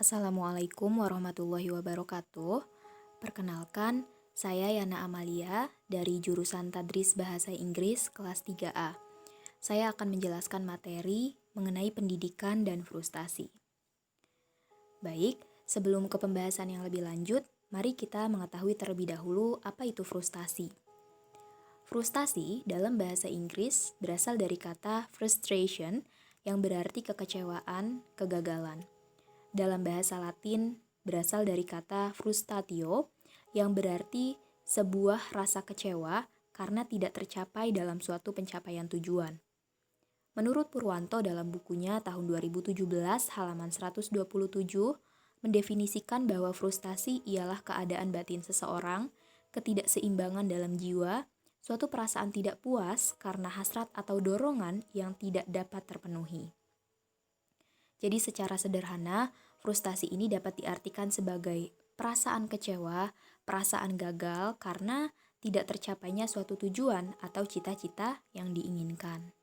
Assalamualaikum warahmatullahi wabarakatuh. Perkenalkan, saya Yana Amalia dari jurusan Tadris Bahasa Inggris kelas 3A. Saya akan menjelaskan materi mengenai pendidikan dan frustasi. Baik, sebelum ke pembahasan yang lebih lanjut, mari kita mengetahui terlebih dahulu apa itu frustasi. Frustasi dalam bahasa Inggris berasal dari kata frustration yang berarti kekecewaan, kegagalan. Dalam bahasa Latin berasal dari kata frustatio yang berarti sebuah rasa kecewa karena tidak tercapai dalam suatu pencapaian tujuan. Menurut Purwanto dalam bukunya tahun 2017 halaman 127 mendefinisikan bahwa frustasi ialah keadaan batin seseorang, ketidakseimbangan dalam jiwa, suatu perasaan tidak puas karena hasrat atau dorongan yang tidak dapat terpenuhi. Jadi secara sederhana, frustasi ini dapat diartikan sebagai perasaan kecewa, perasaan gagal karena tidak tercapainya suatu tujuan atau cita-cita yang diinginkan.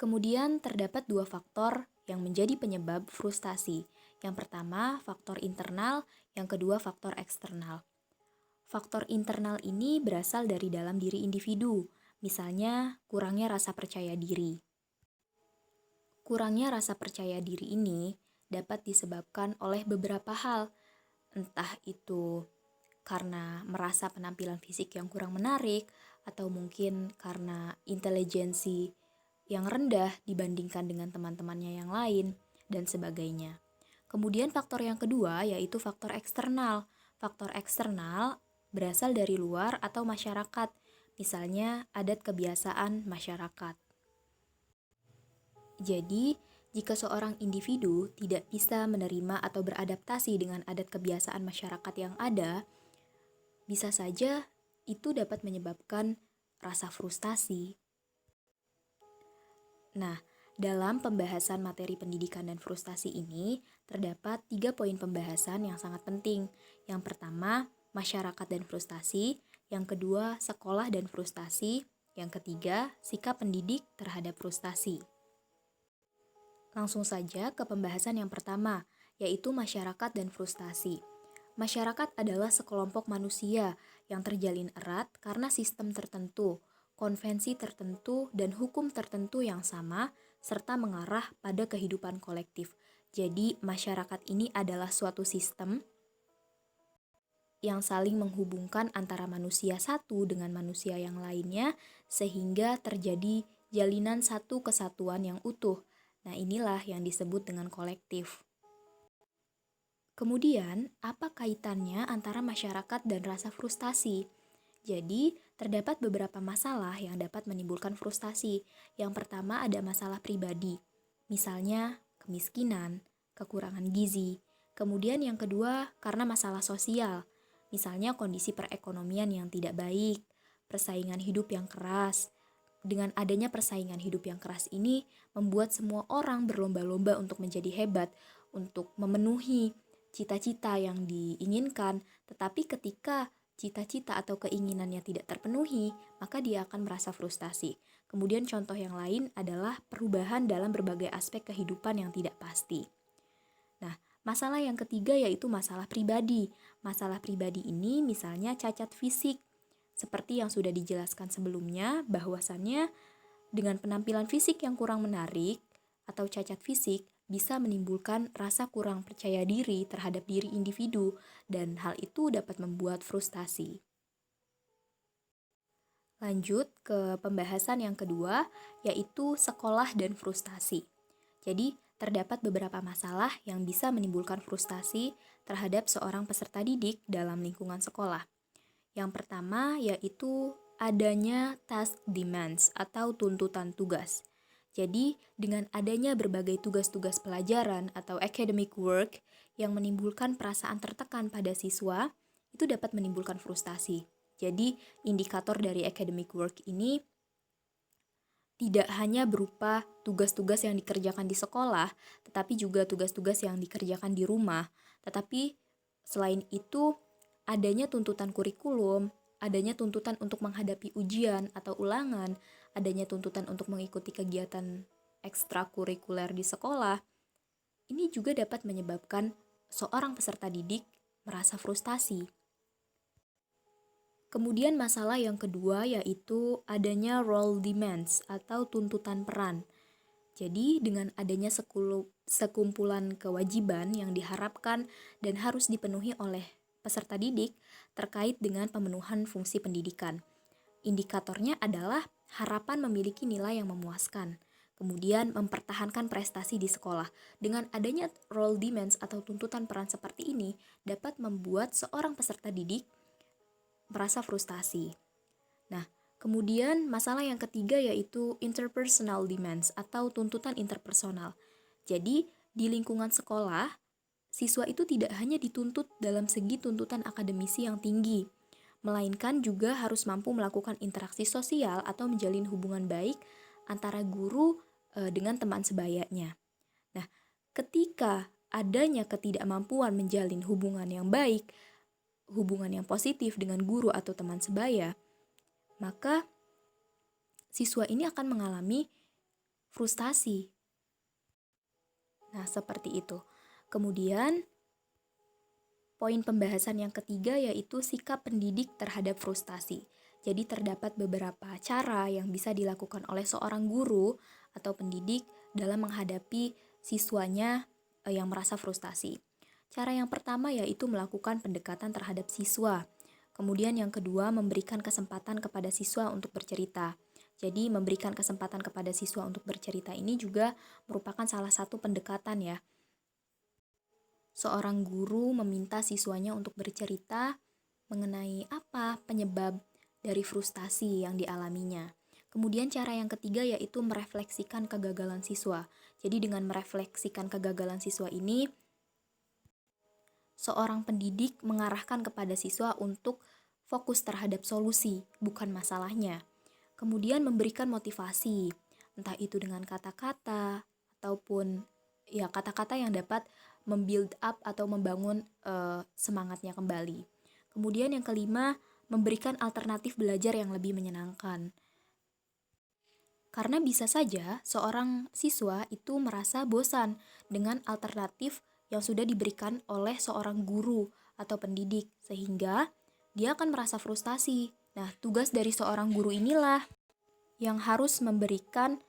Kemudian terdapat dua faktor yang menjadi penyebab frustasi. Yang pertama, faktor internal, yang kedua, faktor eksternal. Faktor internal ini berasal dari dalam diri individu, misalnya kurangnya rasa percaya diri. Kurangnya rasa percaya diri ini dapat disebabkan oleh beberapa hal, entah itu karena merasa penampilan fisik yang kurang menarik, atau mungkin karena intelijensi yang rendah dibandingkan dengan teman-temannya yang lain, dan sebagainya. Kemudian faktor yang kedua yaitu faktor eksternal. Faktor eksternal berasal dari luar atau masyarakat, misalnya adat kebiasaan masyarakat. Jadi, jika seorang individu tidak bisa menerima atau beradaptasi dengan adat kebiasaan masyarakat yang ada, bisa saja itu dapat menyebabkan rasa frustasi. Nah, dalam pembahasan materi pendidikan dan frustasi ini, terdapat 3 poin pembahasan yang sangat penting. Yang pertama, masyarakat dan frustasi. Yang kedua, sekolah dan frustasi. Yang ketiga, sikap pendidik terhadap frustasi. Langsung saja ke pembahasan yang pertama, yaitu masyarakat dan frustasi. Masyarakat adalah sekelompok manusia yang terjalin erat karena sistem tertentu, konvensi tertentu, dan hukum tertentu yang sama, serta mengarah pada kehidupan kolektif. Jadi, masyarakat ini adalah suatu sistem yang saling menghubungkan antara manusia satu dengan manusia yang lainnya, sehingga terjadi jalinan satu kesatuan yang utuh. Nah, inilah yang disebut dengan kolektif. Kemudian, apa kaitannya antara masyarakat dan rasa frustasi? Jadi, terdapat beberapa masalah yang dapat menimbulkan frustasi. Yang pertama ada masalah pribadi, misalnya kemiskinan, kekurangan gizi. Kemudian yang kedua karena masalah sosial, misalnya kondisi perekonomian yang tidak baik, persaingan hidup yang keras. Dengan adanya persaingan hidup yang keras ini, membuat semua orang berlomba-lomba untuk menjadi hebat, untuk memenuhi cita-cita yang diinginkan, tetapi ketika cita-cita atau keinginannya tidak terpenuhi, maka dia akan merasa frustasi. Kemudian contoh yang lain adalah perubahan dalam berbagai aspek kehidupan yang tidak pasti. Nah, masalah yang ketiga yaitu masalah pribadi. Masalah pribadi ini misalnya cacat fisik, seperti yang sudah dijelaskan sebelumnya, bahwasannya dengan penampilan fisik yang kurang menarik atau cacat fisik bisa menimbulkan rasa kurang percaya diri terhadap diri individu, dan hal itu dapat membuat frustasi. Lanjut ke pembahasan yang kedua, yaitu sekolah dan frustasi. Jadi, terdapat beberapa masalah yang bisa menimbulkan frustasi terhadap seorang peserta didik dalam lingkungan sekolah. Yang pertama yaitu adanya task demands atau tuntutan tugas. Jadi, dengan adanya berbagai tugas-tugas pelajaran atau academic work yang menimbulkan perasaan tertekan pada siswa, itu dapat menimbulkan frustasi. Jadi, indikator dari academic work ini tidak hanya berupa tugas-tugas yang dikerjakan di sekolah, tetapi juga tugas-tugas yang dikerjakan di rumah. Tetapi selain itu, adanya tuntutan kurikulum, adanya tuntutan untuk menghadapi ujian atau ulangan, adanya tuntutan untuk mengikuti kegiatan ekstrakurikuler di sekolah, Ini juga dapat menyebabkan seorang peserta didik merasa frustasi. Kemudian masalah yang kedua yaitu adanya role demands atau tuntutan peran. Jadi dengan adanya sekumpulan kewajiban yang diharapkan dan harus dipenuhi oleh peserta didik terkait dengan pemenuhan fungsi pendidikan. Indikatornya adalah harapan memiliki nilai yang memuaskan. Kemudian mempertahankan prestasi di sekolah. Dengan adanya role demands atau tuntutan peran seperti ini dapat membuat seorang peserta didik merasa frustasi. Nah, kemudian masalah yang ketiga yaitu interpersonal demands atau tuntutan interpersonal. Jadi, di lingkungan sekolah, siswa itu tidak hanya dituntut dalam segi tuntutan akademisi yang tinggi, melainkan juga harus mampu melakukan interaksi sosial atau menjalin hubungan baik antara guru dengan teman sebayanya. Nah, ketika adanya ketidakmampuan menjalin hubungan yang baik, hubungan yang positif dengan guru atau teman sebaya, maka siswa ini akan mengalami frustasi. Nah, seperti itu. Kemudian, poin pembahasan yang ketiga yaitu sikap pendidik terhadap frustasi. Jadi terdapat beberapa cara yang bisa dilakukan oleh seorang guru atau pendidik dalam menghadapi siswanya yang merasa frustasi. Cara yang pertama yaitu melakukan pendekatan terhadap siswa. Kemudian yang kedua, memberikan kesempatan kepada siswa untuk bercerita. Jadi memberikan kesempatan kepada siswa untuk bercerita ini juga merupakan salah satu pendekatan ya. Seorang guru meminta siswanya untuk bercerita mengenai apa penyebab dari frustasi yang dialaminya. Kemudian cara yang ketiga yaitu merefleksikan kegagalan siswa. Jadi dengan merefleksikan kegagalan siswa ini, seorang pendidik mengarahkan kepada siswa untuk fokus terhadap solusi, bukan masalahnya. Kemudian memberikan motivasi, entah itu dengan kata-kata ataupun ya kata-kata yang dapat membuild up atau membangun semangatnya kembali. Kemudian yang kelima, memberikan alternatif belajar yang lebih menyenangkan. Karena bisa saja seorang siswa itu merasa bosan dengan alternatif yang sudah diberikan oleh seorang guru atau pendidik, sehingga dia akan merasa frustasi. Nah, tugas dari seorang guru inilah yang harus memberikan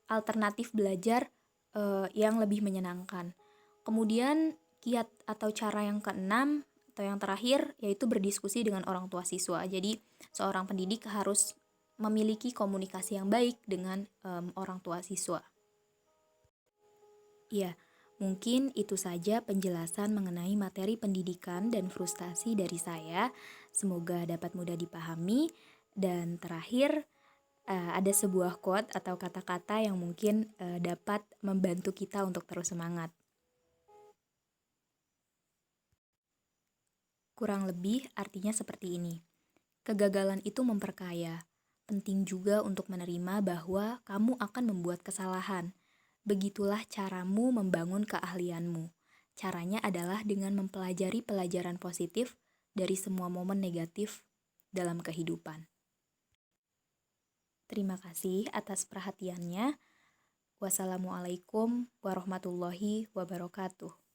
alternatif belajar yang lebih menyenangkan. Kemudian kiat atau cara yang keenam atau yang terakhir yaitu berdiskusi dengan orang tua siswa. Jadi seorang pendidik harus memiliki komunikasi yang baik dengan orang tua siswa. Ya, mungkin itu saja penjelasan mengenai materi pendidikan dan frustasi dari saya. Semoga dapat mudah dipahami. Dan terakhir, ada sebuah quote atau kata-kata yang mungkin dapat membantu kita untuk terus semangat. Kurang lebih artinya seperti ini. Kegagalan itu memperkaya. Penting juga untuk menerima bahwa kamu akan membuat kesalahan. Begitulah caramu membangun keahlianmu. Caranya adalah dengan mempelajari pelajaran positif dari semua momen negatif dalam kehidupan. Terima kasih atas perhatiannya. Wassalamualaikum warahmatullahi wabarakatuh.